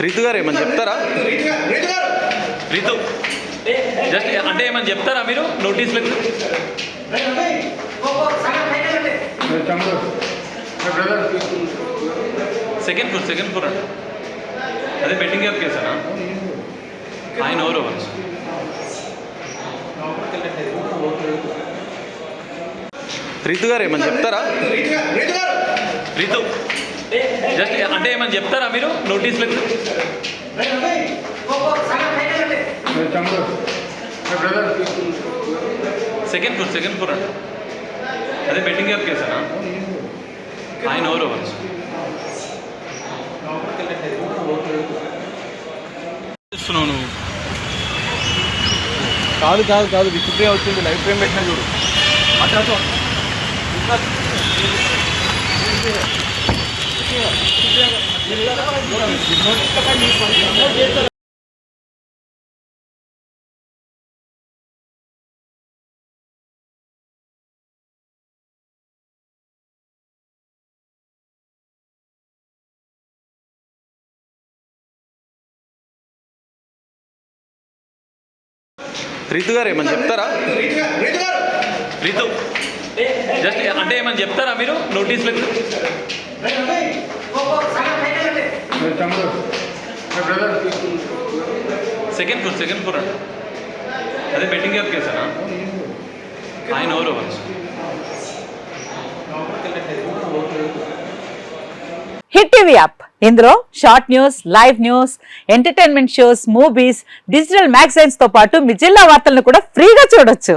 రీతు గారు ఏమని చెప్తారా? రీతు జస్ట్ అంటే ఏమని చెప్తారా మీరు నోటీసులకు? సెకండ్ ఫ్లోర్ అండి. అదే బెట్టింగ్ యాప్ కేసానా? ఆయన ఎవరు? రీతు గారు ఏమని చెప్తారా? రీతు జస్ట్ అంటే ఏమని చెప్తారా మీరు నోటీసులకు? సెకండ్ ఫ్లోర్ అండి. అదే బెట్టింగ్ యాప్ కేసానా? ఆయన ఎవరు? నువ్వు కాదు విచిత్రంగా వచ్చింది. లైఫ్ ఫ్రేమ్ పెట్టినా చూడు. అటు రీతు గారు ఏమని చెప్తారా? రీతు జస్ట్ అంటే ఏమని చెప్తారా మీరు నోటీసులకు? సెకండ్ ఫ్లోర్ అండి. అదే బెట్టింగ్ యాప్ కేసానా? ఆయన ఎవరు? హిట్ టీవీ యాప్ ఇందులో short news, live news, entertainment shows, movies, digital magazines తో పాటు మీ జిల్లా వార్తలను కూడా ఫ్రీగా చూడొచ్చు.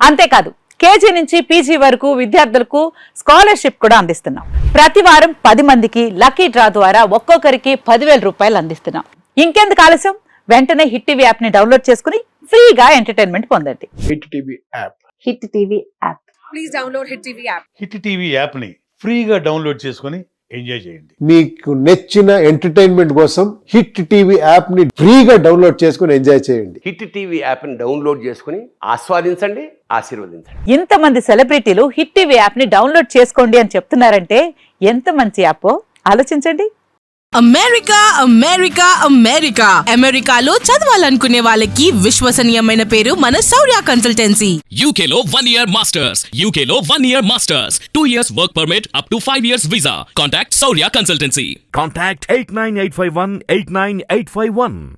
అంతేకాదు కేజీ నుంచి పీజీ వరకు విద్యార్థులకు స్కాలర్షిప్ కూడా అందిస్తున్నాం. ప్రతి వారం 10 మందికి లక్కీ డ్రా ద్వారా ఒక్కొక్కరికి 10,000 రూపాయలు అందిస్తున్నాం. ఇంకెందుకు ఆలస్యం? వెంటనే హిట్ టీవీ యాప్ ని డౌన్లోడ్ చేసుకుని ఫ్రీగా ఎంటర్టైన్మెంట్ పొందండి. Hit TV app. Hit TV app. Please download hit TV app. Hit TV యాప్ని ఫ్రీగా డౌన్లోడ్ చేసుకొని ఎంజాయ్ చేయండి. మీకు నచ్చిన ఎంటర్టైన్మెంట్ కోసం హిట్ టీవీ యాప్ ని ఫ్రీగా డౌన్లోడ్ చేసుకుని ఎంజాయ్ చేయండి. హిట్ టీవీ యాప్ని డౌన్లోడ్ చేసుకుని ఆస్వాదించండి, ఆశీర్వదించండి. ఇంతమంది సెలబ్రిటీలు హిట్ టీవీ యాప్ ని డౌన్లోడ్ చేసుకోండి అని చెప్తున్నారంటే ఎంత మంచి యాప్ ఆలోచించండి. అమెరికాలో చదవాలనుకునే వాళ్ళకి విశ్వసనీయమైన పేరు మన శౌర్య కన్సల్టెన్సీ. UK లో 1 year masters, UK లో 1 year masters, 2 years work permit up to 5 years visa. Contact Saurya Consultancy. Contact 89851 89851.